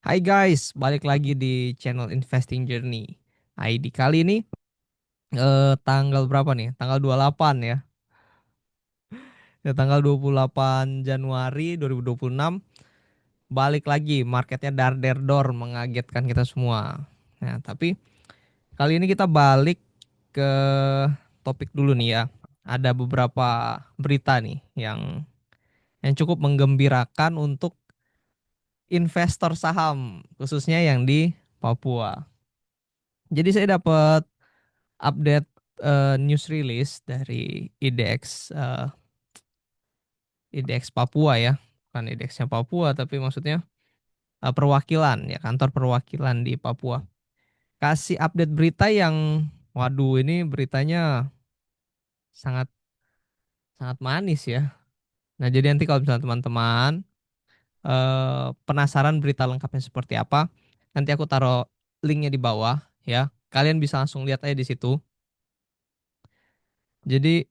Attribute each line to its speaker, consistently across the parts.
Speaker 1: Hai guys, balik lagi di channel Investing Journey. ID kali ini tanggal berapa nih? Tanggal 28 ya. Ya, tanggal 28 Januari 2026 balik lagi marketnya dar der dor mengagetkan kita semua. Nah, tapi kali ini kita balik ke topik dulu nih ya. Ada beberapa berita nih yang cukup menggembirakan untuk investor saham khususnya yang di Papua. Jadi saya dapat update news release dari IDX IDX Papua ya, bukan IDX-nya Papua tapi maksudnya perwakilan ya, kantor perwakilan di Papua. Kasih update berita yang waduh, ini beritanya sangat sangat manis ya. Nah, jadi nanti kalau misalnya teman-teman penasaran berita lengkapnya seperti apa, nanti aku taruh linknya di bawah ya. Kalian bisa langsung lihat aja di situ. Jadi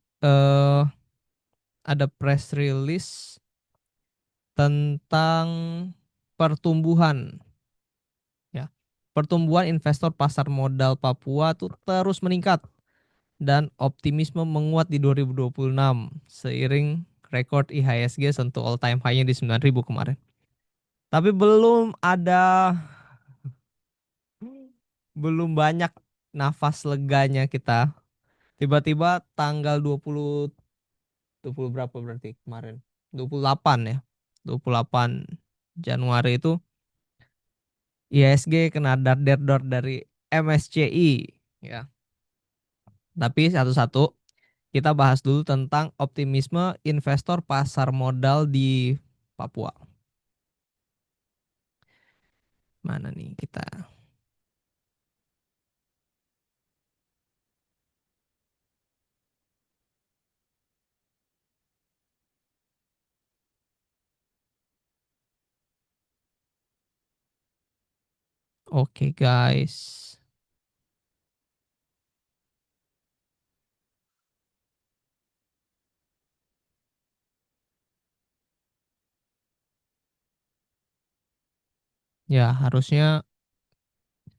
Speaker 1: ada press release tentang pertumbuhan ya. Pertumbuhan investor pasar modal Papua tuh terus meningkat dan optimisme menguat di 2026 seiring rekor IHSG sentuh all time high-nya di 9.000 kemarin. Tapi belum banyak nafas leganya kita. Tiba-tiba tanggal 20 berapa berarti kemarin? 28 ya. 28 Januari itu IHSG kena dar dari MSCI ya. Tapi satu-satu kita bahas dulu tentang optimisme investor pasar modal di Papua. Mana nih kita? Oke guys. Ya, harusnya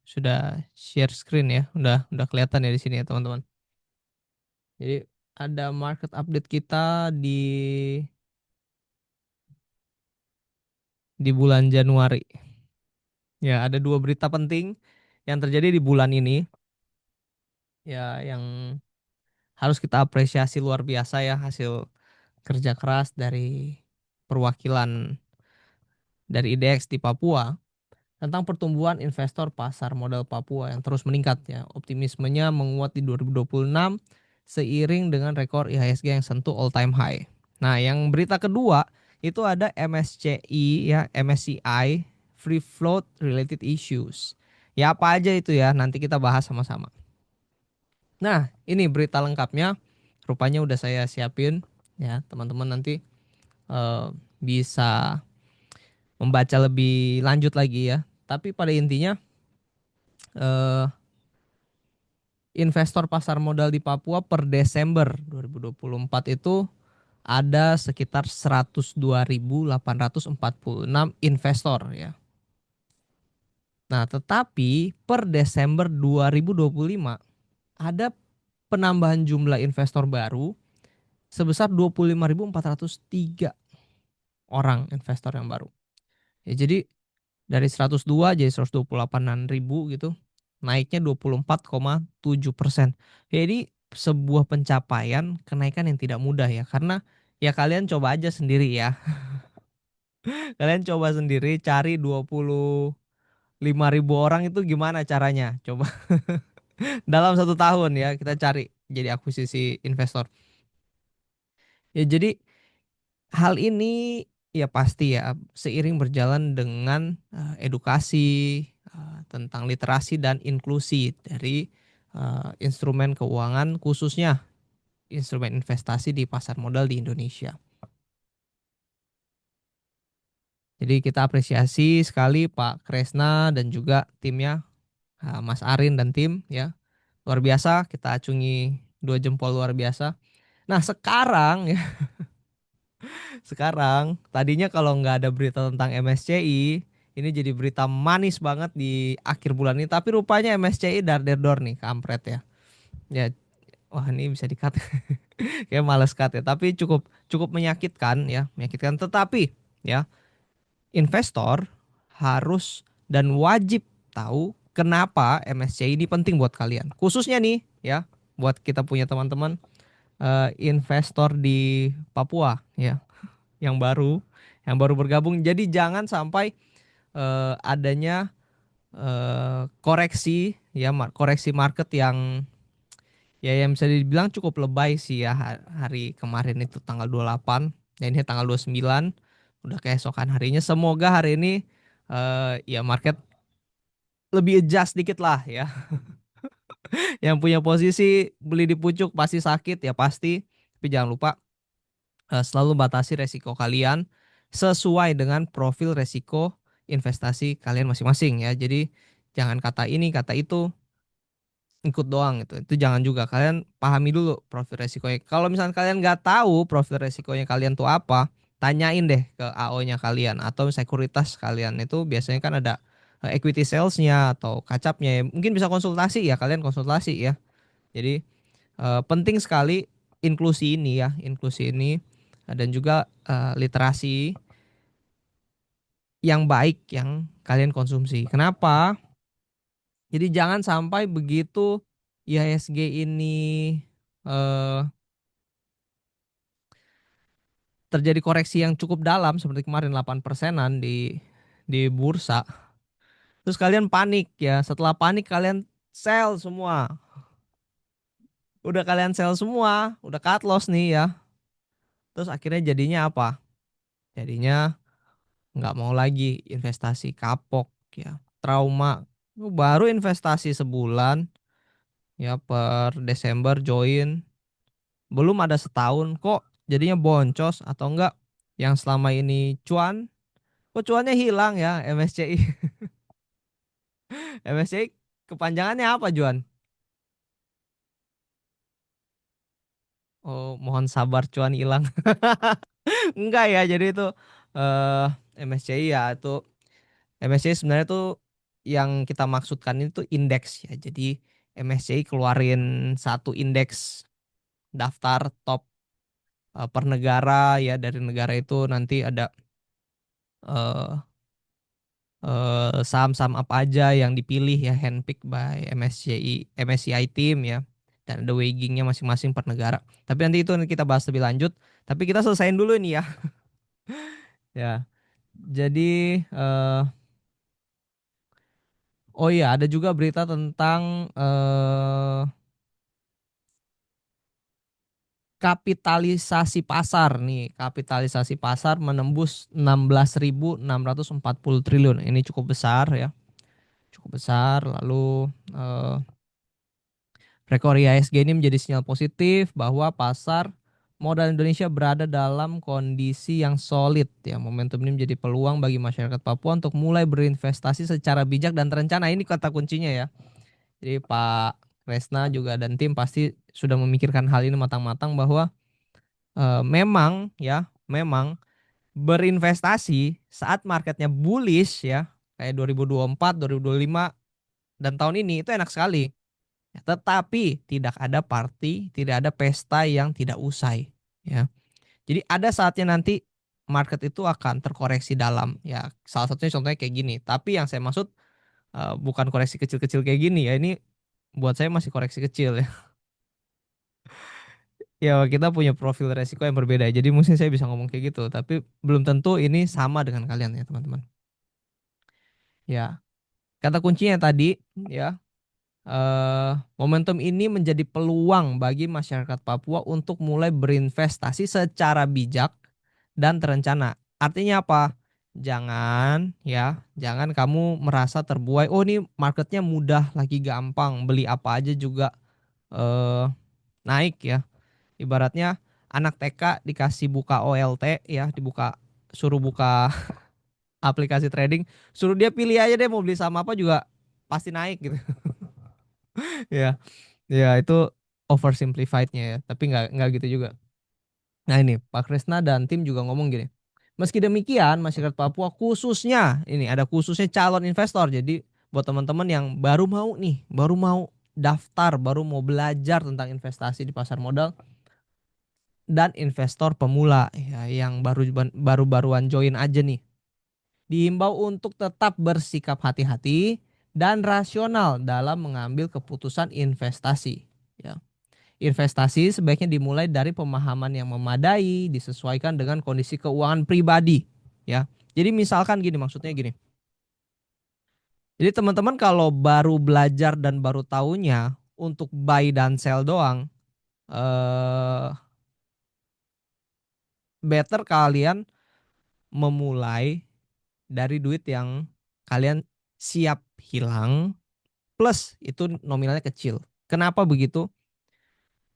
Speaker 1: sudah share screen ya. Udah kelihatan ya di sini ya, teman-teman. Jadi ada market update kita di bulan Januari. Ya, ada dua berita penting yang terjadi di bulan ini ya, yang harus kita apresiasi luar biasa ya, hasil kerja keras dari perwakilan dari IDX di Papua tentang pertumbuhan investor pasar modal Papua yang terus meningkat ya. Optimismenya menguat di 2026 seiring dengan rekor IHSG yang sentuh all time high. Nah, yang berita kedua itu ada MSCI ya, MSCI Free Float Related Issues. Ya, apa aja itu ya, nanti kita bahas sama-sama. Nah, ini berita lengkapnya rupanya udah saya siapin ya, teman-teman nanti bisa membaca lebih lanjut lagi ya. Tapi pada intinya eh, investor pasar modal di Papua per Desember 2024 itu ada sekitar 102.846 investor ya. Nah, tetapi per Desember 2025 ada penambahan jumlah investor baru sebesar 25.403 orang investor yang baru. Ya, jadi dari 102 jadi 128 ribu gitu, naiknya 24,7%. Jadi sebuah pencapaian kenaikan yang tidak mudah ya, karena ya kalian coba aja sendiri ya. Kalian coba sendiri cari 25.000 orang itu gimana caranya? Coba dalam 1 tahun ya kita cari jadi akuisisi investor. Ya, jadi hal ini ya pasti ya seiring berjalan dengan edukasi tentang literasi dan inklusi dari instrumen keuangan, khususnya instrumen investasi di pasar modal di Indonesia. Jadi kita apresiasi sekali Pak Kresna dan juga timnya, Mas Arin dan tim ya. Luar biasa, kita acungi 2 jempol luar biasa. Nah, sekarang ya, sekarang tadinya kalau nggak ada berita tentang MSCI Ini jadi berita manis banget di akhir bulan ini. Tapi rupanya MSCI dar der dor nih, kampret ya. Ya, wah ini bisa di-cut. Kayak males cut ya. Tapi cukup cukup menyakitkan ya, menyakitkan. Tetapi ya, investor harus dan wajib tahu kenapa MSCI ini penting buat kalian. Khususnya nih ya, buat kita punya teman-teman investor di Papua ya, yang baru yang baru bergabung. Jadi jangan sampai adanya koreksi ya, koreksi market yang ya yang bisa dibilang cukup lebay sih ya, hari kemarin itu tanggal 28 dan ini tanggal 29 udah keesokan harinya. Semoga hari ini ya market lebih adjust dikit lah ya. Yang punya posisi beli di pucuk pasti sakit ya pasti. Tapi jangan lupa selalu batasi resiko kalian sesuai dengan profil resiko investasi kalian masing-masing ya. Jadi jangan kata ini kata itu ikut doang gitu. Itu jangan juga. Kalian pahami dulu profil resikonya. Kalau misalnya kalian nggak tahu profil resikonya kalian tuh apa, tanyain deh ke AO-nya kalian atau sekuritas kalian. Itu biasanya kan ada equity sales-nya atau kacapnya ya. Mungkin bisa konsultasi ya, kalian konsultasi ya. Jadi penting sekali inklusi ini ya, inklusi ini dan juga literasi yang baik yang kalian konsumsi. Kenapa? Jadi jangan sampai begitu IHSG ini eh, terjadi koreksi yang cukup dalam seperti kemarin 8 persenan di bursa. Terus kalian panik ya. Setelah panik kalian sell semua. Udah kalian sell semua, udah cut loss nih ya. Terus akhirnya jadinya apa? Jadinya nggak mau lagi investasi, kapok ya. Trauma. Baru investasi sebulan ya, per Desember join, belum ada setahun kok jadinya boncos atau enggak yang selama ini cuan, kok cuannya hilang ya MSCI. MSCI kepanjangannya apa Juan? Oh, mohon sabar cuan hilang. Enggak ya, jadi itu eh MSCI ya itu, MSCI sebenarnya tuh yang kita maksudkan itu indeks ya. Jadi MSCI keluarin satu indeks daftar top per negara ya, dari negara itu nanti ada eh saham-saham apa aja yang dipilih ya, handpicked by MSCI team ya, dan ada weighingnya masing-masing per negara. Tapi nanti itu kita bahas lebih lanjut. Tapi kita selesaiin dulu nih ya. Ya, jadi oh iya ada juga berita tentang kapitalisasi pasar nih. Kapitalisasi pasar menembus 16.640 triliun. Ini cukup besar ya, cukup besar. Lalu rekor IHSG ini menjadi sinyal positif bahwa pasar modal Indonesia berada dalam kondisi yang solid ya. Momentum ini menjadi peluang bagi masyarakat Papua untuk mulai berinvestasi secara bijak dan terencana. Ini kata kuncinya ya. Jadi Pak Kresna juga dan tim pasti sudah memikirkan hal ini matang-matang bahwa memang ya, memang berinvestasi saat marketnya bullish ya, kayak 2024, 2025 dan tahun ini itu enak sekali. Ya, tetapi tidak ada party, tidak ada pesta yang tidak usai. Ya, jadi ada saatnya nanti market itu akan terkoreksi dalam. Ya, salah satunya contohnya kayak gini. Tapi yang saya maksud bukan koreksi kecil-kecil kayak gini ya. Ini buat saya masih koreksi kecil ya. Ya kita punya profil resiko yang berbeda. Jadi mungkin saya bisa ngomong kayak gitu. Tapi belum tentu ini sama dengan kalian ya teman-teman. Ya, kata kuncinya tadi ya, momentum ini menjadi peluang bagi masyarakat Papua untuk mulai berinvestasi secara bijak dan terencana. Artinya apa? Jangan ya, jangan kamu merasa terbuai. Oh ini marketnya mudah, lagi gampang, beli apa aja juga eh, naik ya. Ibaratnya anak TK dikasih buka OLT ya, suruh buka aplikasi trading, suruh dia pilih aja deh mau beli saham apa juga pasti naik gitu. Ya. Ya itu oversimplified-nya ya, tapi nggak gitu juga. Nah ini Pak Kresna dan tim juga ngomong gini, Meski demikian, masyarakat Papua khususnya ini ada khususnya calon investor. Jadi buat teman-teman yang baru mau nih, baru mau daftar, baru mau belajar tentang investasi di pasar modal dan investor pemula ya yang baru-baruan join aja nih. Diimbau untuk tetap bersikap hati-hati dan rasional dalam mengambil keputusan investasi. Ya. Investasi sebaiknya dimulai dari pemahaman yang memadai, disesuaikan dengan kondisi keuangan pribadi. Ya, jadi misalkan gini, maksudnya gini. Jadi teman-teman kalau baru belajar dan baru tahunya untuk buy dan sell doang, eh, better kalian memulai dari duit yang kalian siap hilang plus itu nominalnya kecil. Kenapa begitu?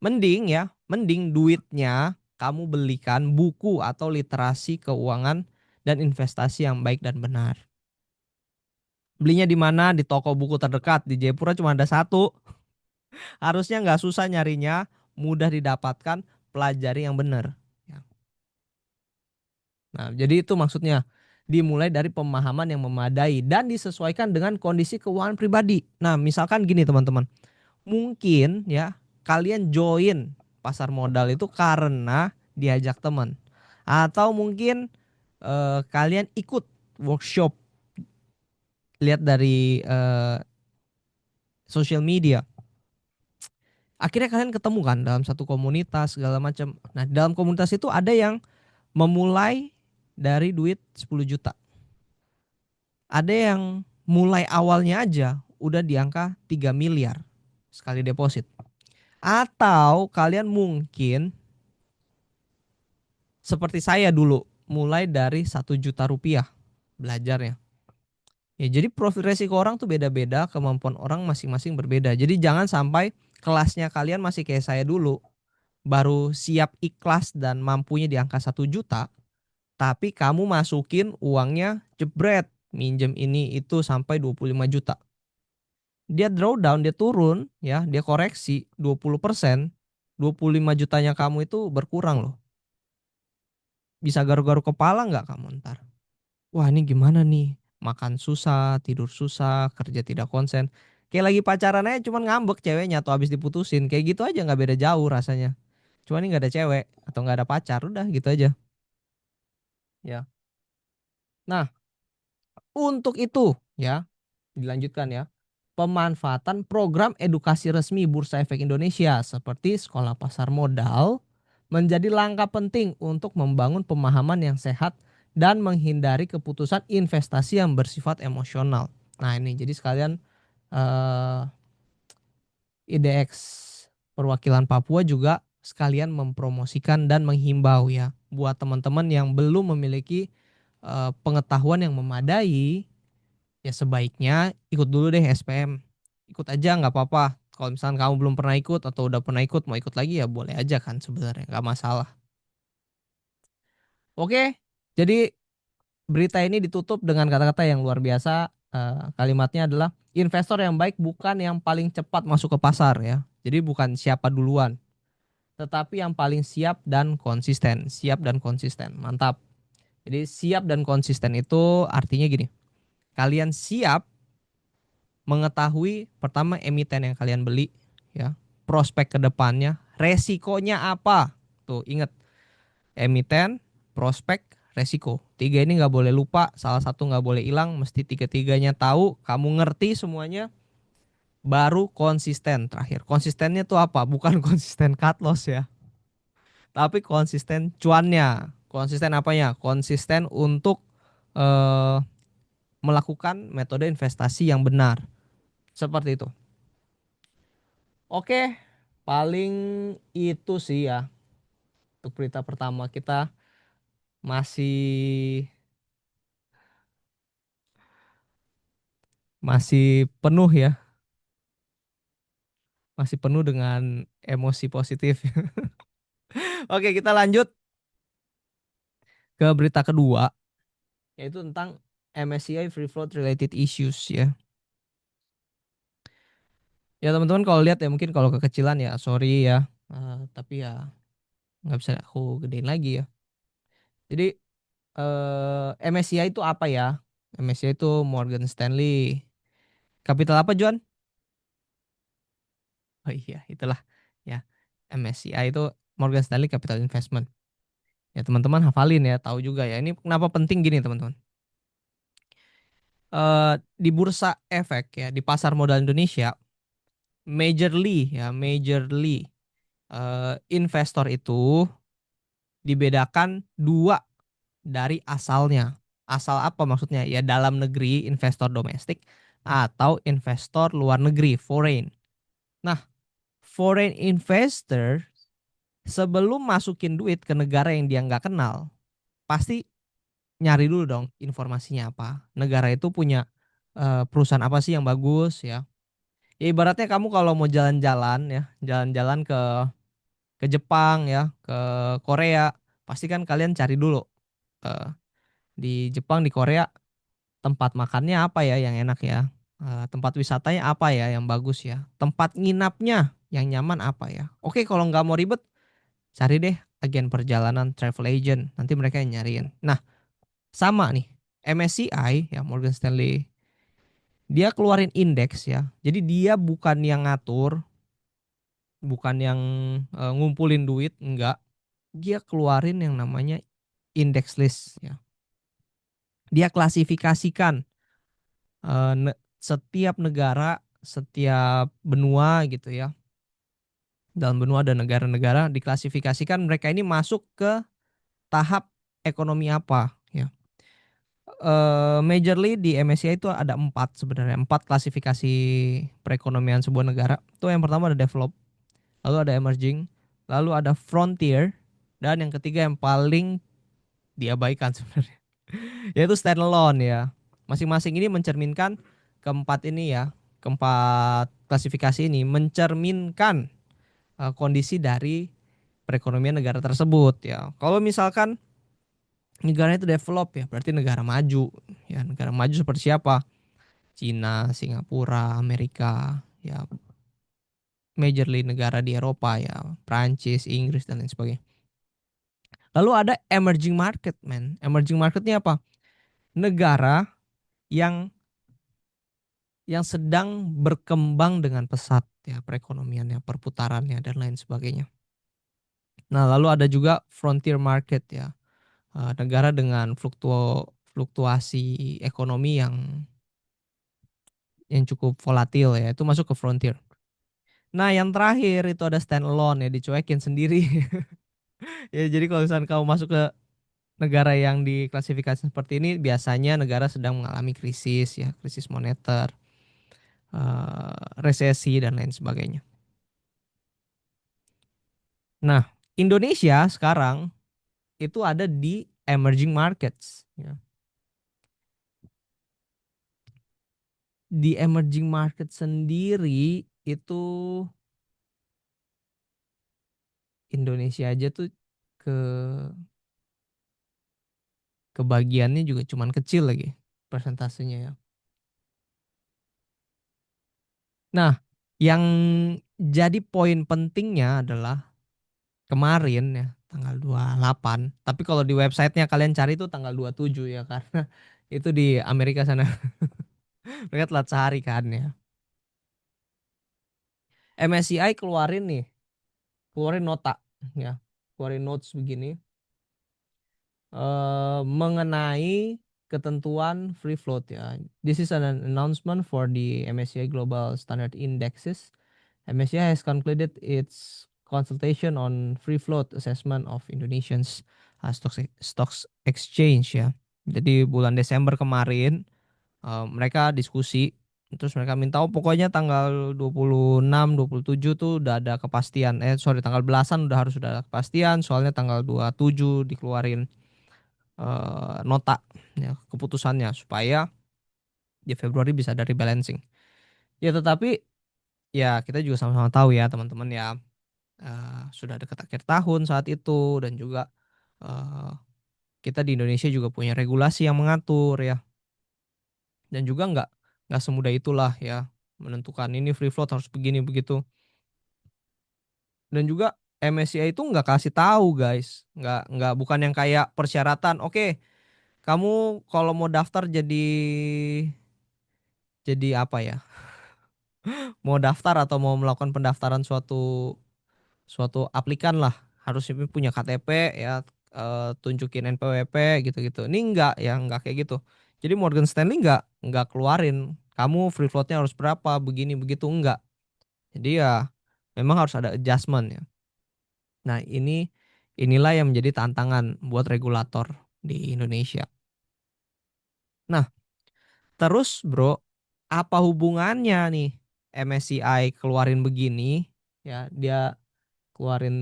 Speaker 1: Mending duitnya kamu belikan buku atau literasi keuangan dan investasi yang baik dan benar. Belinya di mana? Di toko buku terdekat. Di Jayapura cuma ada satu. Harusnya nggak susah nyarinya, mudah didapatkan, pelajari yang benar. Ya. Nah, jadi itu maksudnya. Dimulai dari pemahaman yang memadai dan disesuaikan dengan kondisi keuangan pribadi. Nah, misalkan gini teman-teman. Mungkin ya kalian join pasar modal itu karena diajak teman atau mungkin kalian ikut workshop lihat dari social media, akhirnya kalian ketemu kan dalam satu komunitas segala macam. Nah, dalam komunitas itu ada yang memulai dari duit 10 juta, ada yang mulai awalnya aja udah di angka 3 miliar sekali deposit, atau kalian mungkin seperti saya dulu, mulai dari 1 juta rupiah belajarnya. Ya, jadi profil resiko orang tuh beda-beda, kemampuan orang masing-masing berbeda. Jadi jangan sampai kelasnya kalian masih kayak saya dulu, baru siap ikhlas dan mampunya di angka 1 juta, tapi kamu masukin uangnya jebret, minjem ini itu sampai 25 juta. Dia drawdown, dia turun, ya, dia koreksi 20%, 25 jutanya kamu itu berkurang loh. Bisa garu-garu kepala nggak kamu ntar? Wah ini gimana nih? Makan susah, tidur susah, kerja tidak konsen. Kayak lagi pacaran aja cuman ngambek ceweknya atau habis diputusin. Kayak gitu aja nggak beda jauh rasanya. Cuman ini nggak ada cewek atau nggak ada pacar, udah gitu aja. Ya. Nah, untuk itu ya, dilanjutkan ya. Pemanfaatan program edukasi resmi Bursa Efek Indonesia seperti Sekolah Pasar Modal menjadi langkah penting untuk membangun pemahaman yang sehat dan menghindari keputusan investasi yang bersifat emosional. Nah ini jadi sekalian eh, IDX perwakilan Papua juga sekalian mempromosikan dan menghimbau ya buat teman-teman yang belum memiliki pengetahuan yang memadai, ya sebaiknya ikut dulu deh SPM. Ikut aja nggak apa-apa. Kalau misalkan kamu belum pernah ikut atau udah pernah ikut mau ikut lagi ya boleh aja kan sebenarnya nggak masalah. Oke, jadi berita ini ditutup dengan kata-kata yang luar biasa. Kalimatnya adalah investor yang baik bukan yang paling cepat masuk ke pasar ya. Jadi bukan siapa duluan, tetapi yang paling siap dan konsisten. Siap dan konsisten, mantap. Jadi siap dan konsisten itu artinya gini. Kalian siap mengetahui pertama emiten yang kalian beli, ya, prospek ke depannya, resikonya apa. Tuh ingat, emiten, prospek, resiko. Tiga ini nggak boleh lupa, salah satu nggak boleh hilang, mesti tiga-tiganya tahu, kamu ngerti semuanya, baru konsisten terakhir. Konsistennya tuh apa? Bukan konsisten cut loss ya, tapi konsisten cuannya. Konsisten apanya? Konsisten untuk eh, melakukan metode investasi yang benar. Seperti itu. Oke, paling itu sih ya untuk berita pertama kita masih masih penuh ya, masih penuh dengan emosi positif. Oke, kita lanjut ke berita kedua yaitu tentang MSCI Free Float Related Issues ya. Ya teman-teman kalau lihat ya mungkin kalau kekecilan ya sorry ya. Tapi ya nggak bisa aku gedein lagi ya. Jadi MSCI itu apa ya? MSCI itu Morgan Stanley. Capital apa, John? Oh iya, itulah ya. MSCI itu Morgan Stanley Capital Investment. Ya, teman-teman hafalin ya, tahu juga ya. Ini kenapa penting gini, teman-teman. Di bursa efek ya, di pasar modal Indonesia, majorly investor itu dibedakan dua dari asalnya. Asal apa maksudnya? Ya dalam negeri investor domestik atau investor luar negeri, foreign. Nah, foreign investor sebelum masukin duit ke negara yang dia nggak kenal, pasti nyari dulu dong informasinya apa. Negara itu punya perusahaan apa sih yang bagus ya. Ya ibaratnya kamu kalau mau jalan-jalan ya, jalan-jalan ke Jepang ya, ke Korea, pasti kan kalian cari dulu eh, di Jepang, di Korea tempat makannya apa ya yang enak ya. Tempat wisatanya apa ya yang bagus ya. Tempat nginapnya yang nyaman apa ya. Oke, kalau nggak mau ribet, cari deh agen perjalanan travel agent. Nanti mereka yang nyariin. Nah, sama nih. MSCI ya Morgan Stanley dia keluarin indeks ya. Jadi dia bukan yang ngatur, bukan yang ngumpulin duit, enggak. Dia keluarin yang namanya index list ya. Dia klasifikasikan setiap negara, setiap benua gitu ya. Dalam benua dan negara-negara diklasifikasikan mereka ini masuk ke tahap ekonomi apa ya. Majorly di MSCI itu ada empat sebenarnya, empat klasifikasi perekonomian sebuah negara. Itu yang pertama ada develop, lalu ada emerging, lalu ada frontier, dan yang ketiga yang paling diabaikan sebenarnya, yaitu standalone ya. Masing-masing ini mencerminkan keempat ini ya, keempat klasifikasi ini mencerminkan kondisi dari perekonomian negara tersebut ya. Kalau misalkan negara itu develop ya, berarti negara maju. Ya, negara maju seperti siapa? Cina, Singapura, Amerika, ya majorly negara di Eropa ya, Prancis, Inggris dan lain sebagainya. Lalu ada emerging market, man. Emerging marketnya apa? Negara yang sedang berkembang dengan pesat ya perekonomiannya, perputarannya dan lain sebagainya. Nah, lalu ada juga frontier market ya. Negara dengan fluktuasi ekonomi yang cukup volatil ya, itu masuk ke frontier. Nah, yang terakhir itu ada standalone ya, dicuekin sendiri. Ya, jadi kalau misalnya kamu masuk ke negara yang diklasifikasi seperti ini, biasanya negara sedang mengalami krisis ya, krisis moneter, resesi dan lain sebagainya. Nah, Indonesia sekarang itu ada di emerging markets ya. Di emerging market sendiri itu Indonesia aja tuh ke kebagiannya juga cuman kecil lagi persentasenya ya. Nah, yang jadi poin pentingnya adalah kemarin ya tanggal 28. Tapi kalau di websitenya kalian cari itu tanggal 27 ya karena itu di Amerika sana. Mereka telat sehari kan ya. MSCI keluarin nota ya. Keluarin notes begini mengenai ketentuan free float ya. This is an announcement for the MSCI Global Standard Indexes. MSCI has concluded its consultation on free float assessment of Indonesians stocks exchange ya. Jadi bulan Desember kemarin mereka diskusi terus mereka minta oh pokoknya tanggal 26, 27 tuh udah ada kepastian. Sorry tanggal belasan udah harus udah ada kepastian soalnya tanggal 27 dikeluarin nota ya keputusannya supaya di Februari bisa ada rebalancing. Ya tetapi ya kita juga sama-sama tahu ya teman-teman ya sudah dekat akhir tahun saat itu dan juga eh, kita di Indonesia juga punya regulasi yang mengatur ya dan juga nggak semudah itulah ya menentukan ini free float harus begini begitu dan juga MSCI itu nggak kasih tahu guys nggak bukan yang kayak persyaratan oke Kamu kalau mau daftar jadi apa ya? Mau daftar atau mau melakukan pendaftaran suatu suatu aplikan lah, harusnya punya KTP ya, tunjukin NPWP gitu-gitu. Ini enggak ya, enggak kayak gitu. Jadi Morgan Stanley enggak keluarin kamu free floatnya harus berapa begini begitu, enggak. Jadi ya memang harus ada adjustment ya. Nah, inilah yang menjadi tantangan buat regulator di Indonesia. Nah, terus bro, apa hubungannya nih MSCI keluarin begini ya, dia keluarin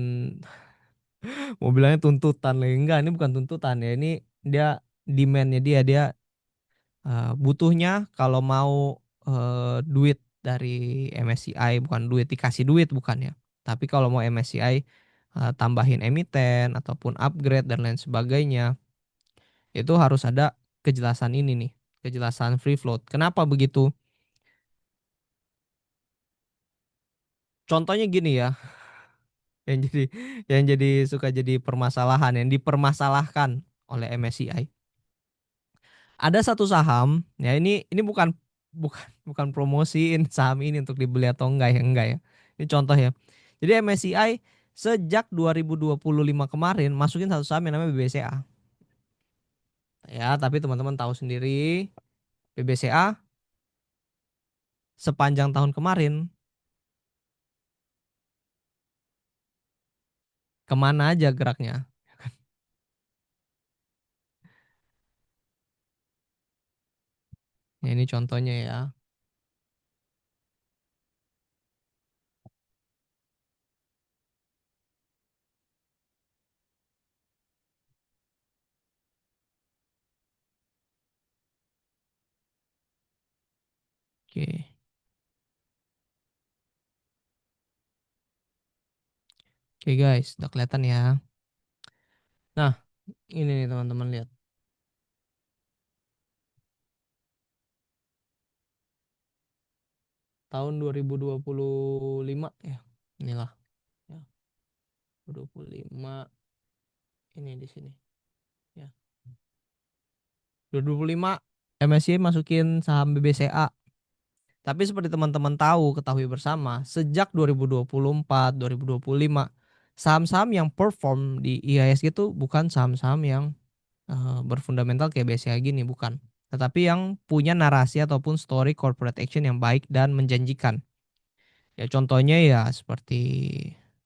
Speaker 1: mau bilangnya tuntutan lagi, enggak, ini bukan tuntutan ya, ini dia demandnya dia butuhnya kalau mau duit dari MSCI, bukan duit dikasih duit bukan ya, tapi kalau mau MSCI tambahin emiten ataupun upgrade dan lain sebagainya, itu harus ada kejelasan ini nih, kejelasan free float. Kenapa begitu? Contohnya gini ya, yang jadi suka jadi permasalahan, yang dipermasalahkan oleh MSCI. Ada satu saham, ya ini bukan promosiin saham ini untuk dibeli atau enggak ya. Ini contoh ya. Jadi MSCI sejak 2025 kemarin masukin satu saham yang namanya BBCA. Ya, tapi teman-teman tahu sendiri BBCA sepanjang tahun kemarin kemana aja geraknya. Ya, ini contohnya ya. Oke. Oke guys, udah kelihatan ya. Nah, ini nih teman-teman lihat. Tahun 2025 ya. Inilah ya. 2025 ini di sini ya. 2025 MSCI masukin saham BBCA. Tapi seperti teman-teman ketahui bersama, sejak 2024, 2025, saham-saham yang perform di IHSG itu bukan saham-saham yang berfundamental kayak BCA gini, bukan. Tetapi yang punya narasi ataupun story corporate action yang baik dan menjanjikan. Ya contohnya ya seperti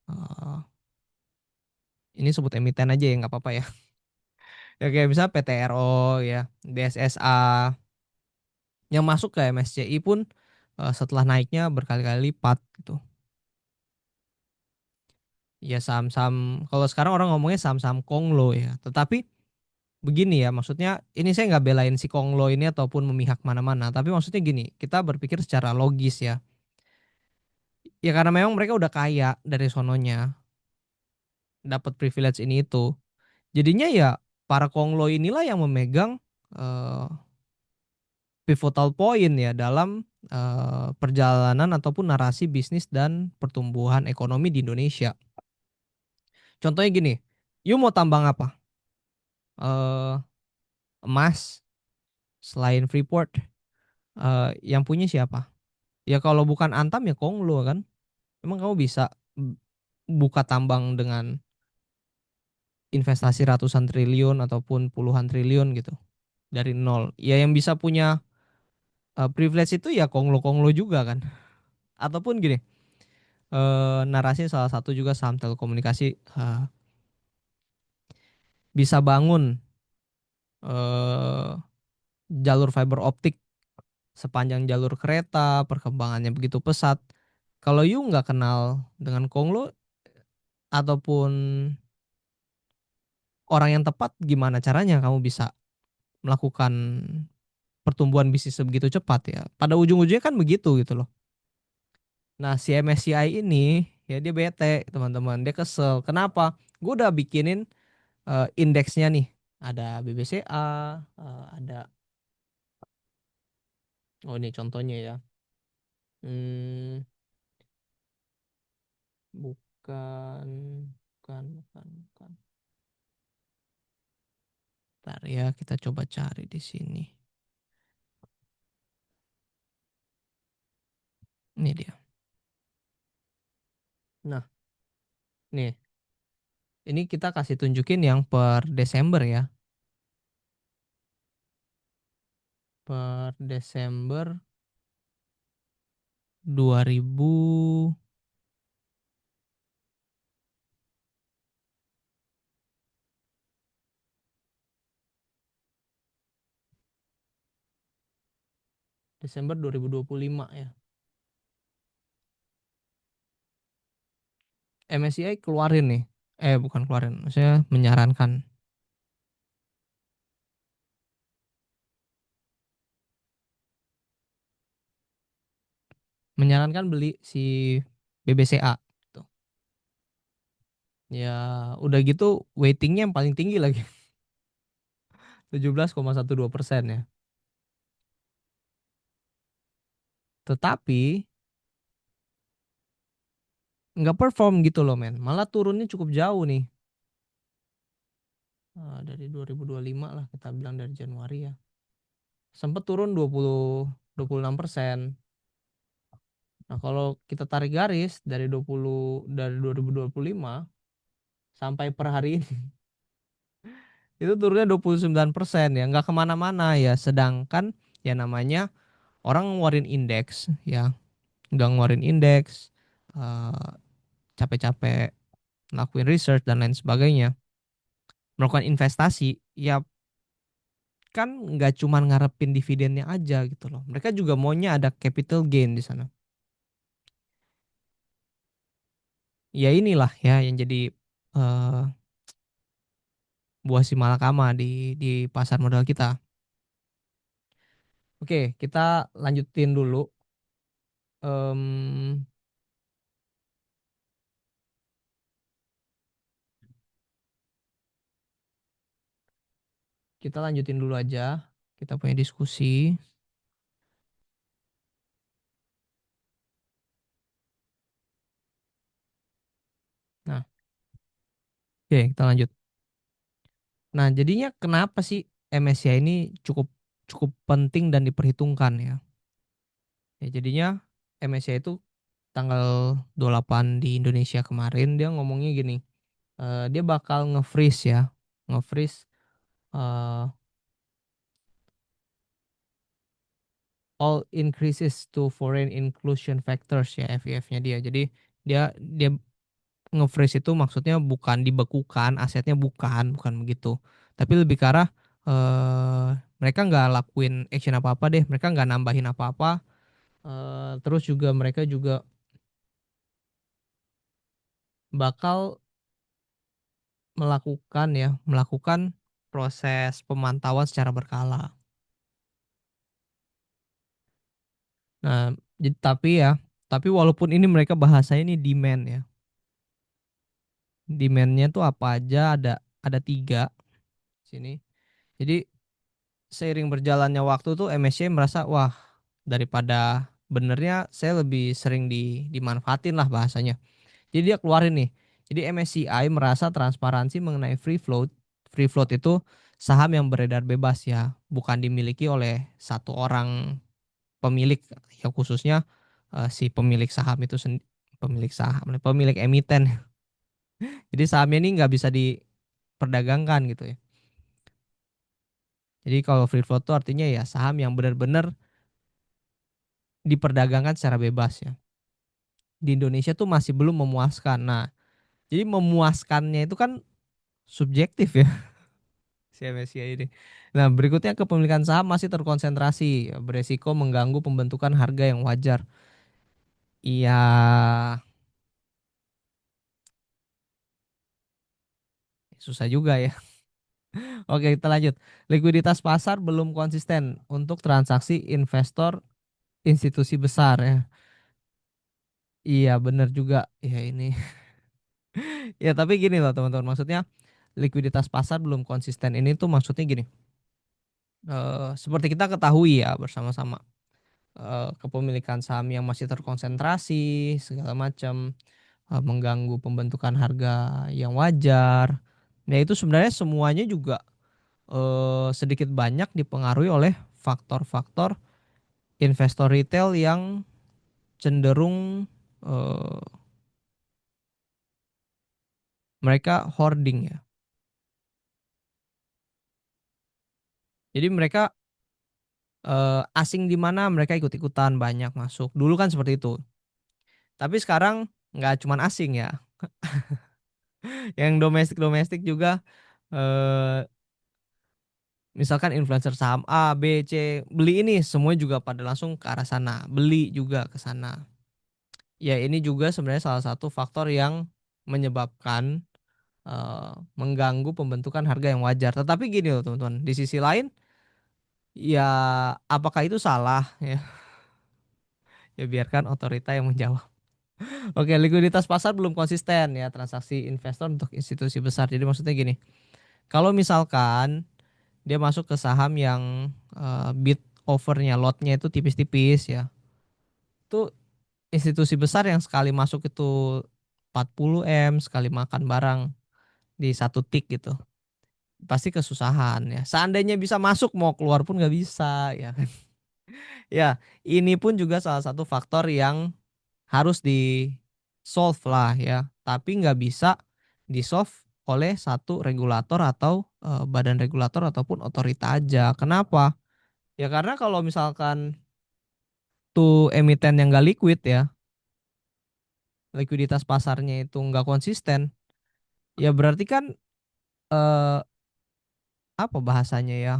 Speaker 1: eh, ini sebut emiten aja ya nggak apa-apa ya. Ya kayak bisa PTRO ya, DSSA yang masuk ke MSCI pun setelah naiknya berkali-kali lipat gitu. Ya saham-saham kalau sekarang orang ngomongnya saham-saham Konglo ya. Tetapi begini ya, maksudnya ini saya nggak belain si Konglo ini ataupun memihak mana-mana. Tapi maksudnya gini, kita berpikir secara logis ya. Ya karena memang mereka udah kaya dari sononya, dapat privilege ini itu. Jadinya ya para Konglo inilah yang memegang eh, pivotal point ya dalam perjalanan ataupun narasi bisnis dan pertumbuhan ekonomi di Indonesia. Contohnya gini, you mau tambang apa? Eh, Emas selain Freeport, yang punya siapa? Ya kalau bukan Antam ya Konglo kan. Emang kamu bisa buka tambang dengan investasi ratusan triliun ataupun puluhan triliun gitu dari nol. Ya yang bisa punya privilege itu ya Konglo-Konglo juga kan. Ataupun gini, narasi salah satu juga saham telekomunikasi bisa bangun eh, jalur fiber optik sepanjang jalur kereta, perkembangannya begitu pesat. Kalau you nggak kenal dengan Konglo ataupun orang yang tepat, gimana caranya kamu bisa melakukan pertumbuhan bisnis sebegitu cepat ya? Pada ujung-ujungnya kan begitu gitu loh. Nah, si MSCI ini ya dia bete teman-teman, dia kesel. Kenapa? Gue udah bikinin indeksnya nih. Ada BBCA, ada oh ini contohnya ya. Hmm, bukan, bukan. Ntar ya kita coba cari di sini. Ini dia. Nah, nih. Ini kita kasih tunjukin yang per Desember ya. Per Desember 2000 Desember 2025 ya. MSCI keluarin nih. Bukan keluarin, maksudnya menyarankan. Menyarankan beli si BBCA. Tuh. Ya udah gitu weightingnya yang paling tinggi lagi. 17,12% ya. Tetapi nggak perform gitu loh men. Malah turunnya cukup jauh nih. Dari 2025 lah kita bilang dari Januari ya. Sempat turun 26%. Nah, kalau kita tarik garis dari 2025 sampai per hari ini itu turunnya 29% ya, nggak kemana-mana ya. Sedangkan ya namanya orang ngeluarin indeks ya, nggak ngeluarin indeks, eh, capek-capek ngelakuin research dan lain sebagainya, melakukan investasi ya kan nggak cuma ngarepin dividennya aja gitu loh. Mereka juga maunya ada capital gain di sana. Ya inilah ya yang jadi eh, buah si malakama di pasar modal kita. Oke, kita lanjutin dulu. Em, kita lanjutin dulu aja. Kita punya diskusi. Nah, oke, kita lanjut. Nah, jadinya kenapa sih MSCI ini cukup cukup penting dan diperhitungkan ya? Ya, jadinya MSCI itu tanggal 28 di Indonesia kemarin dia ngomongnya gini, dia bakal nge-freeze ya, nge-freeze eh, all increases to foreign inclusion factors ya FIF-nya dia. Jadi dia nge-freeze itu maksudnya bukan dibekukan, asetnya bukan begitu. Tapi lebih ke arah eh, mereka nggak lakuin action apa-apa deh, mereka nggak nambahin apa-apa. Terus juga mereka juga bakal melakukan proses pemantauan secara berkala. Nah, tapi walaupun ini mereka bahasanya ini demand ya. Demandnya tuh apa aja ada tiga di sini. Jadi seiring berjalannya waktu tuh MSC merasa wah daripada benernya saya lebih sering dimanfaatin lah bahasanya. Jadi dia keluarin nih. Jadi MSCI merasa transparansi mengenai free float. Free float itu saham yang beredar bebas ya, bukan dimiliki oleh satu orang pemilik ya khususnya si pemilik saham itu pemilik saham, pemilik emiten. Jadi sahamnya ini nggak bisa diperdagangkan gitu ya. Jadi kalau free float itu artinya ya saham yang benar-benar diperdagangkan secara bebas ya. Di Indonesia tuh masih belum memuaskan. Nah, jadi memuaskannya itu kan subjektif ya si MSCI ini. Nah, berikutnya kepemilikan saham masih terkonsentrasi, ya, beresiko mengganggu pembentukan harga yang wajar. Iya, susah juga ya. Oke, kita lanjut. Likuiditas pasar belum konsisten untuk transaksi investor institusi besar ya. Iya, benar juga. Ya ini. Ya, tapi gini loh teman-teman. Maksudnya likuiditas pasar belum konsisten ini tuh maksudnya gini. Seperti kita ketahui ya bersama-sama. Kepemilikan saham yang masih terkonsentrasi segala macam mengganggu pembentukan harga yang wajar. Nah, itu sebenarnya semuanya juga sedikit banyak dipengaruhi oleh faktor-faktor investor retail yang cenderung eh, mereka hoarding ya. Jadi mereka asing di mana mereka ikut-ikutan banyak masuk. Dulu kan seperti itu. Tapi sekarang nggak cuman asing ya. Yang domestik-domestik juga eh, misalkan influencer saham A, B, C beli ini semua juga pada langsung ke arah sana. Beli juga ke sana. Ya ini juga sebenarnya salah satu faktor yang menyebabkan mengganggu pembentukan harga yang wajar. Tetapi gini loh teman-teman, di sisi lain ya apakah itu salah ya? Ya biarkan otorita yang menjawab. Oke, likuiditas pasar belum konsisten ya transaksi investor untuk institusi besar. Jadi maksudnya gini, kalau misalkan dia masuk ke saham yang bid overnya lotnya itu tipis-tipis ya, itu institusi besar yang sekali masuk itu 40 M sekali makan barang di satu tik gitu. Pasti kesusahan ya. Seandainya bisa masuk mau keluar pun nggak bisa ya kan. Ya, ini pun juga salah satu faktor yang harus di solve lah ya. Tapi nggak bisa di solve oleh satu regulator atau badan regulator ataupun otorita aja. Kenapa? Ya karena kalau misalkan tuh emiten yang nggak liquid ya, likuiditas pasarnya itu nggak konsisten, ya berarti kan eh, apa bahasanya ya?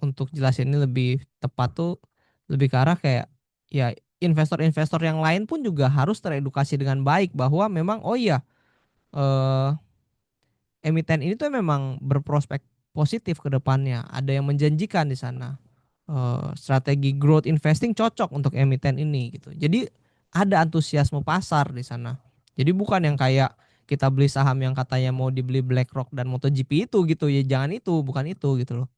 Speaker 1: Untuk jelasin ini lebih tepat tuh lebih ke arah kayak ya investor-investor yang lain pun juga harus teredukasi dengan baik bahwa memang oh iya eh, emiten ini tuh memang berprospek positif ke depannya. Ada yang menjanjikan di sana. Strategi growth investing cocok untuk emiten ini gitu. Jadi ada antusiasme pasar di sana. Jadi bukan yang kayak kita beli saham yang katanya mau dibeli BlackRock dan MotoGP itu gitu ya. Jangan itu, bukan itu gitu loh.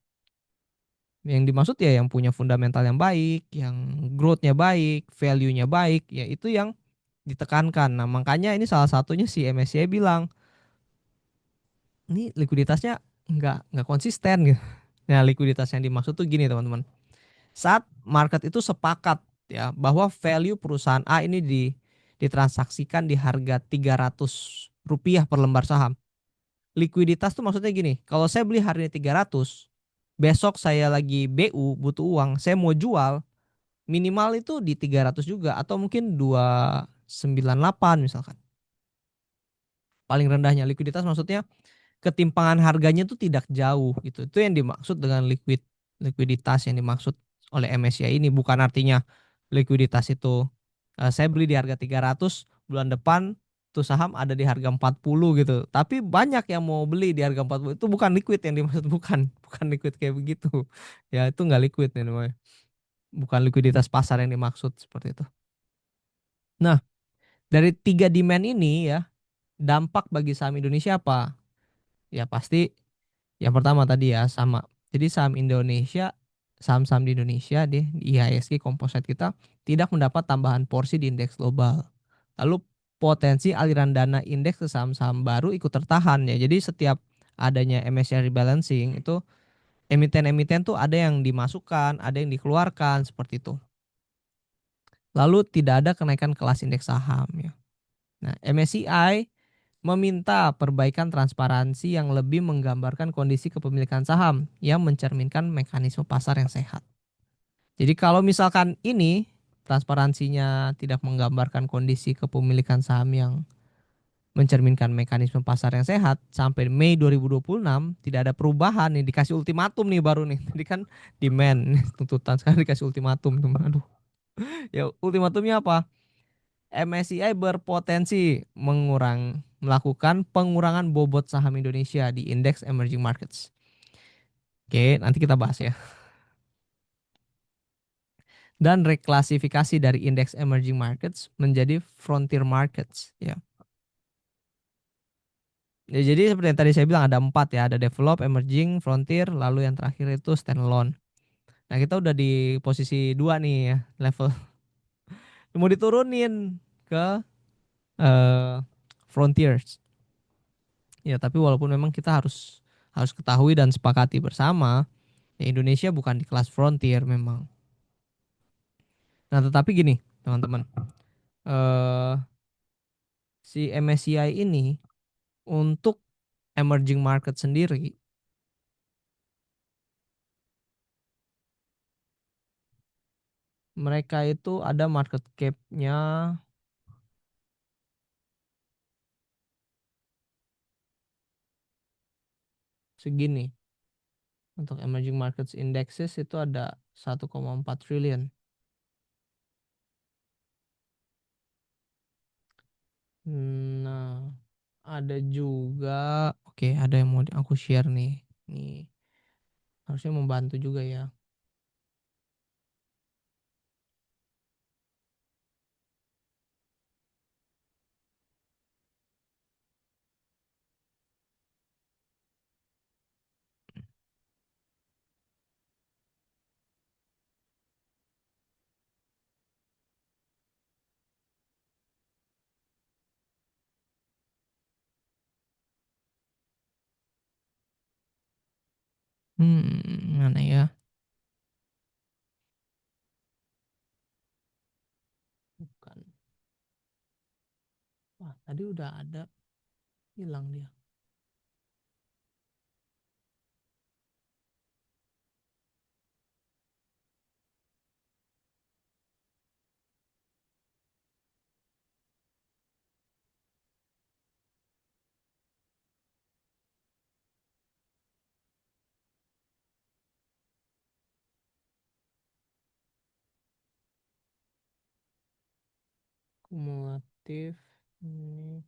Speaker 1: Yang dimaksud ya yang punya fundamental yang baik, yang growth-nya baik, value-nya baik, ya itu yang ditekankan. Nah, makanya ini salah satunya si MSCI bilang, ini likuiditasnya nggak konsisten gitu. Nah, likuiditas yang dimaksud tuh gini teman-teman. Saat market itu sepakat ya bahwa value perusahaan A ini ditransaksikan di harga Rp300 per lembar saham. Likuiditas tuh maksudnya gini, kalau saya beli hari ini 300, besok saya lagi BU butuh uang, saya mau jual, minimal itu di 300 juga atau mungkin 298 misalkan. Paling rendahnya likuiditas maksudnya ketimpangan harganya itu tidak jauh gitu. Itu yang dimaksud dengan likuiditas yang dimaksud oleh MSCI ini bukan artinya likuiditas itu saya beli di harga 300 bulan depan tuh saham ada di harga 40 gitu. Tapi banyak yang mau beli di harga 40 itu bukan liquid yang dimaksud bukan liquid kayak begitu. Ya itu nggak liquid ya namanya. Bukan likuiditas pasar yang dimaksud seperti itu. Nah, dari tiga demand ini ya, dampak bagi saham Indonesia apa? Ya pasti yang pertama tadi ya sama. Jadi saham Indonesia, saham-saham di Indonesia di IHSG Composite kita tidak mendapat tambahan porsi di indeks global. Lalu potensi aliran dana indeks ke saham-saham baru ikut tertahan ya. Jadi setiap adanya MSCI rebalancing itu emiten-emiten tuh ada yang dimasukkan, ada yang dikeluarkan seperti itu. Lalu tidak ada kenaikan kelas indeks saham ya. Nah, MSCI meminta perbaikan transparansi yang lebih menggambarkan kondisi kepemilikan saham yang mencerminkan mekanisme pasar yang sehat. Jadi kalau misalkan ini transparansinya tidak menggambarkan kondisi kepemilikan saham yang mencerminkan mekanisme pasar yang sehat sampai Mei 2026 tidak ada perubahan nih dikasih ultimatum nih baru nih. Tadi kan demand tuntutan sekarang dikasih ultimatum teman. Aduh. Ya ultimatumnya apa? MSCI berpotensi melakukan pengurangan bobot saham Indonesia di indeks emerging markets. Oke, nanti kita bahas ya. Dan reklasifikasi dari indeks emerging markets menjadi frontier markets ya. Ya, jadi seperti yang tadi saya bilang ada empat ya, ada develop, emerging, frontier, lalu yang terakhir itu standalone. Nah kita udah di posisi dua nih ya, level mau diturunin ke frontiers. Ya tapi walaupun memang kita harus harus ketahui dan sepakati bersama, ya Indonesia bukan di kelas frontier memang. Nah, tetapi gini, teman-teman, eh si MSCI ini untuk emerging market sendiri, mereka itu ada market cap-nya segini. Untuk emerging markets indexes itu ada 1,4 triliun. Nah, ada juga, oke, ada yang mau aku share nih. Nih, harusnya membantu juga ya. Mana ya? Bukan. Wah, tadi udah ada, hilang dia. Kumulatif ini.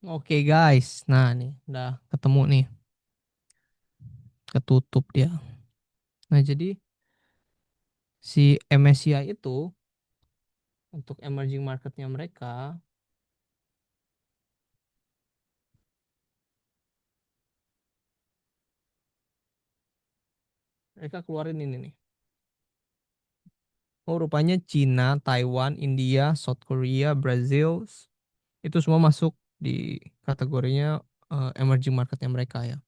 Speaker 1: Oke guys, nah nih udah ketemu nih, ketutup dia. Nah jadi si MSCI itu untuk emerging marketnya mereka, mereka keluarin ini nih. Oh, rupanya Cina, Taiwan, India, South Korea, Brazil, itu semua masuk di kategorinya emerging marketnya mereka ya.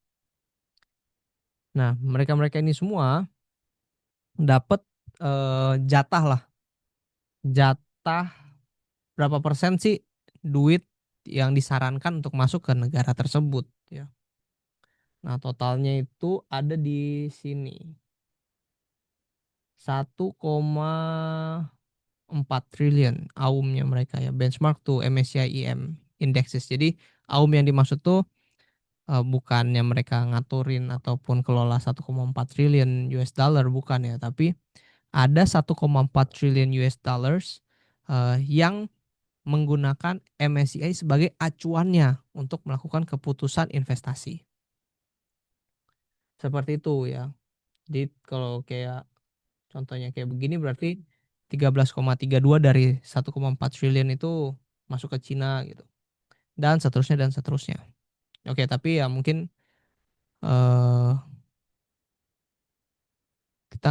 Speaker 1: Nah, mereka-mereka ini semua dapat jatah lah, jatah berapa persen sih duit yang disarankan untuk masuk ke negara tersebut ya. Nah, totalnya itu ada di sini 1,4 triliun AUM-nya mereka ya, benchmark tuh MSCI EM indexes. Jadi AUM yang dimaksud tuh bukannya mereka ngaturin ataupun kelola 1,4 triliun US dollar, bukan ya, tapi ada 1,4 triliun US dollars yang menggunakan MSCI sebagai acuannya untuk melakukan keputusan investasi. Seperti itu ya. Jadi kalau kayak contohnya kayak begini berarti 13,32 dari 1,4 triliun itu masuk ke Cina gitu. Dan seterusnya dan seterusnya. Oke, tapi ya mungkin eh kita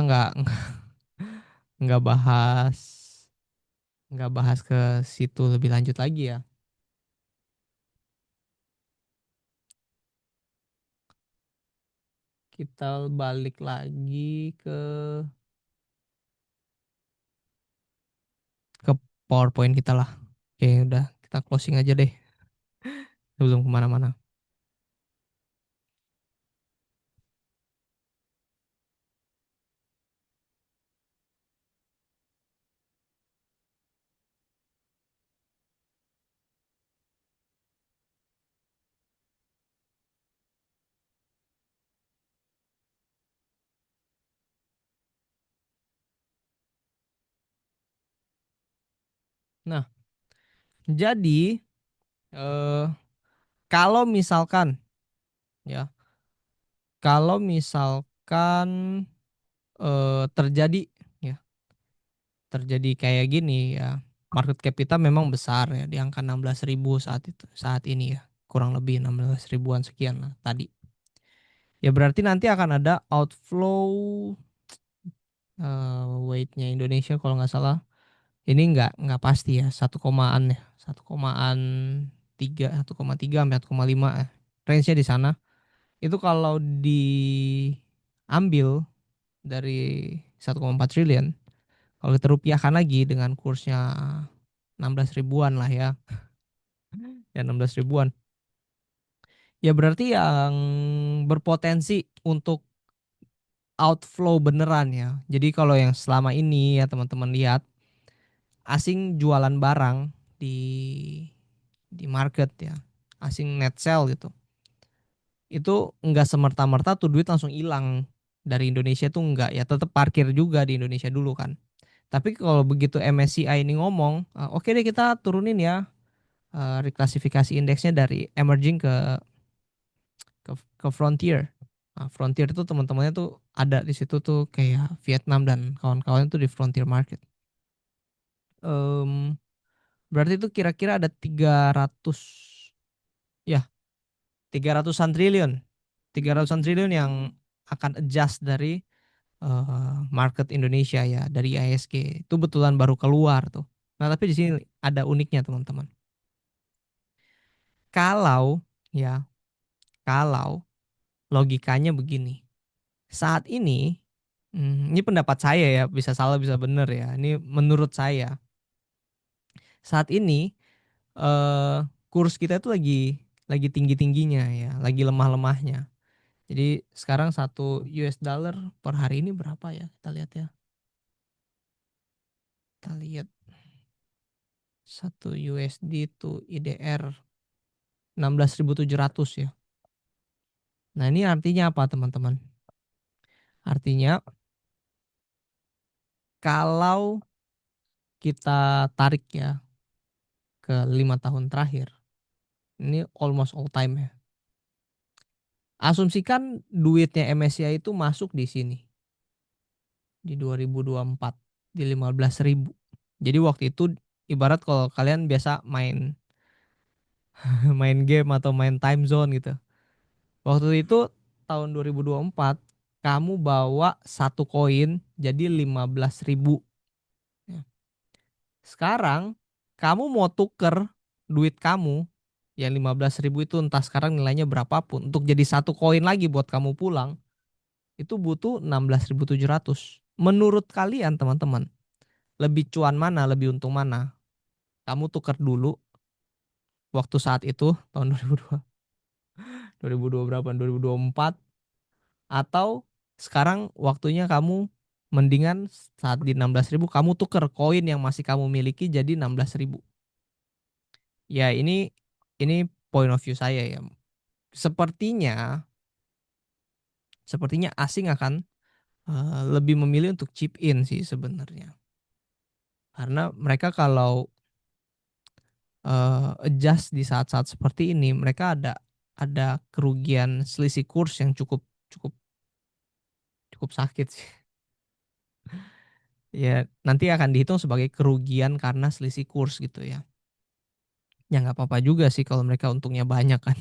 Speaker 1: nggak bahas nggak bahas ke situ lebih lanjut lagi ya. Kita balik lagi ke PowerPoint kita lah. Oke, udah kita closing aja deh sebelum kemana-mana. Nah, Jadi eh, kalau misalkan ya, kalau misalkan terjadi ya, terjadi kayak gini ya, market cap kita memang besar ya di angka 16.000 saat itu, saat ini ya, kurang lebih 16 ribuan sekian lah tadi. Ya berarti nanti akan ada outflow, weightnya Indonesia kalau nggak salah. Ini nggak pasti ya, satu komaan ya, 1,3, 1,3 sampai 1,5 ya. Range-nya di sana. Itu kalau diambil dari 1,4 triliun, kalau kita rupiahkan lagi dengan kursnya 16 ribuan lah ya, ya 16 ribuan. Ya berarti yang berpotensi untuk outflow beneran ya. Jadi kalau yang selama ini ya teman-teman lihat, asing jualan barang di market ya, asing net sell gitu, itu nggak semerta-merta tuh duit langsung hilang dari Indonesia tuh, nggak ya, tetap parkir juga di Indonesia dulu kan. Tapi kalau begitu MSCI ini ngomong, oke deh kita turunin ya, reklasifikasi indeksnya dari emerging ke frontier. Nah, frontier itu teman-temannya tuh ada di situ tuh kayak Vietnam dan kawan-kawan tuh di frontier market. Em, Berarti itu kira-kira ada 300, ya, 300-an triliun. 300-an triliun yang akan adjust dari market Indonesia ya, dari ISG. Itu betulan baru keluar tuh. Nah, tapi di sini ada uniknya teman-teman. Kalau ya, kalau logikanya begini. Saat ini, ini pendapat saya ya, bisa salah bisa benar ya. Ini menurut saya. Saat ini eh kurs kita itu lagi tinggi-tingginya ya, lagi lemah-lemahnya. Jadi sekarang satu US dollar per hari ini berapa ya? Kita lihat ya. Kita lihat satu USD itu IDR 16.700 ya. Nah, ini artinya apa, teman-teman? Artinya kalau kita tarik ya ke 5 tahun terakhir, ini almost all time ya. Asumsikan duitnya MSCI itu masuk di sini di 2024 di 15.000. Jadi waktu itu ibarat kalau kalian biasa main main game atau main time zone gitu. Waktu itu tahun 2024 kamu bawa satu koin jadi 15.000. Ya. Sekarang kamu mau tuker duit kamu yang 15.000 itu, entah sekarang nilainya berapapun, untuk jadi satu koin lagi buat kamu pulang, itu butuh 16.700. Menurut kalian teman-teman, lebih cuan mana, lebih untung mana? Kamu tuker dulu waktu saat itu tahun 2002 berapa? 2024, atau sekarang waktunya kamu mendingan saat di 16.000 kamu tuker koin yang masih kamu miliki jadi 16.000. Ya ini point of view saya ya. Sepertinya sepertinya asing akan lebih memilih untuk chip in sih sebenarnya. Karena mereka kalau adjust di saat-saat seperti ini, mereka ada kerugian selisih kurs yang cukup cukup cukup sakit sih. Ya nanti akan dihitung sebagai kerugian karena selisih kurs gitu ya. Ya nggak apa-apa juga sih kalau mereka untungnya banyak kan.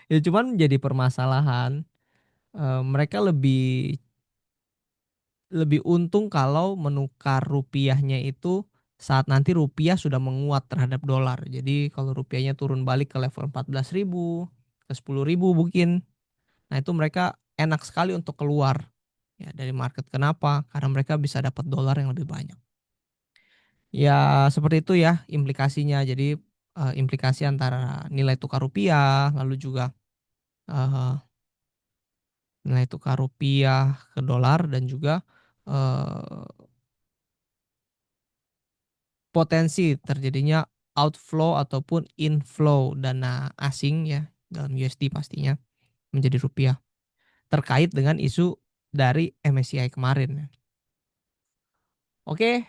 Speaker 1: Ya cuman menjadi permasalahan, mereka lebih lebih untung kalau menukar rupiahnya itu saat nanti rupiah sudah menguat terhadap dolar. Jadi kalau rupiahnya turun balik ke level 14.000, ke 10.000 mungkin. Nah, itu mereka enak sekali untuk keluar ya dari market. Kenapa? Karena mereka bisa dapat dolar yang lebih banyak. Ya, seperti itu ya implikasinya. Jadi implikasi antara nilai tukar rupiah, lalu juga eh, nilai tukar rupiah ke dolar, dan juga eh, potensi terjadinya outflow ataupun inflow dana asing ya dalam USD pastinya menjadi rupiah, terkait dengan isu dari MSCI kemarin. Oke,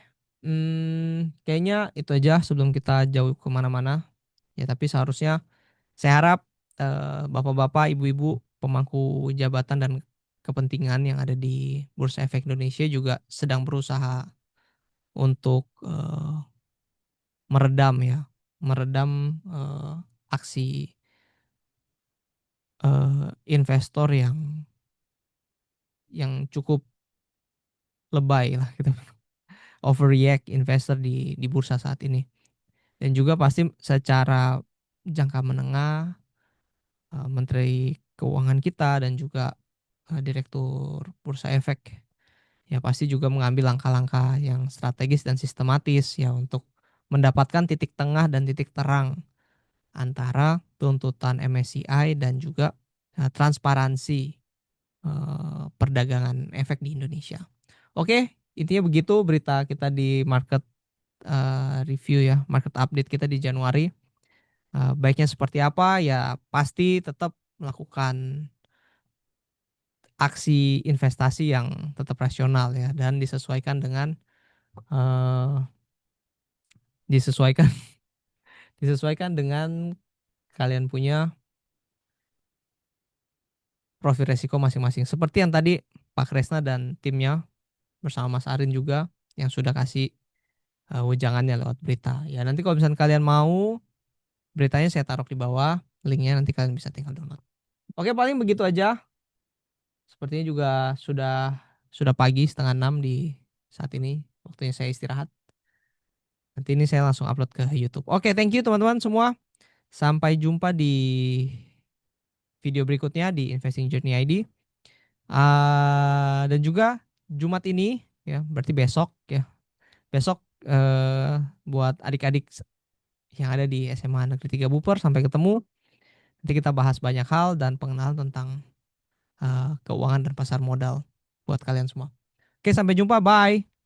Speaker 1: Kayaknya itu aja sebelum kita jauh kemana-mana. Ya, tapi seharusnya saya harap bapak-bapak, ibu-ibu, pemangku jabatan dan kepentingan yang ada di Bursa Efek Indonesia juga sedang berusaha untuk meredam ya, meredam aksi investor yang cukup lebay lah gitu, overreact investor di bursa saat ini. Dan juga pasti secara jangka menengah Menteri Keuangan kita dan juga Direktur Bursa Efek ya pasti juga mengambil langkah-langkah yang strategis dan sistematis ya untuk mendapatkan titik tengah dan titik terang antara tuntutan MSCI dan juga transparansi perdagangan efek di Indonesia. Oke, intinya begitu berita kita di market review ya, market update kita di Januari. Baiknya seperti apa ya pasti tetap melakukan aksi investasi yang tetap rasional ya dan disesuaikan dengan eh, disesuaikan disesuaikan dengan kalian punya profil resiko masing-masing. Seperti yang tadi Pak Kresna dan timnya bersama Mas Arin juga yang sudah kasih wejangannya lewat berita. Ya nanti kalau misalnya kalian mau beritanya saya taruh di bawah, linknya nanti kalian bisa tinggal download. Oke paling begitu aja. Sepertinya juga sudah pagi 5:30 di saat ini waktunya saya istirahat. Nanti ini saya langsung upload ke YouTube. Oke, thank you teman-teman semua. Sampai jumpa di video berikutnya di Investing Journey ID. Dan juga Jumat ini ya, berarti besok ya. Besok buat adik-adik yang ada di SMA Negeri 3 Buper sampai ketemu. Nanti kita bahas banyak hal dan pengenalan tentang keuangan dan pasar modal buat kalian semua. Oke, sampai jumpa. Bye.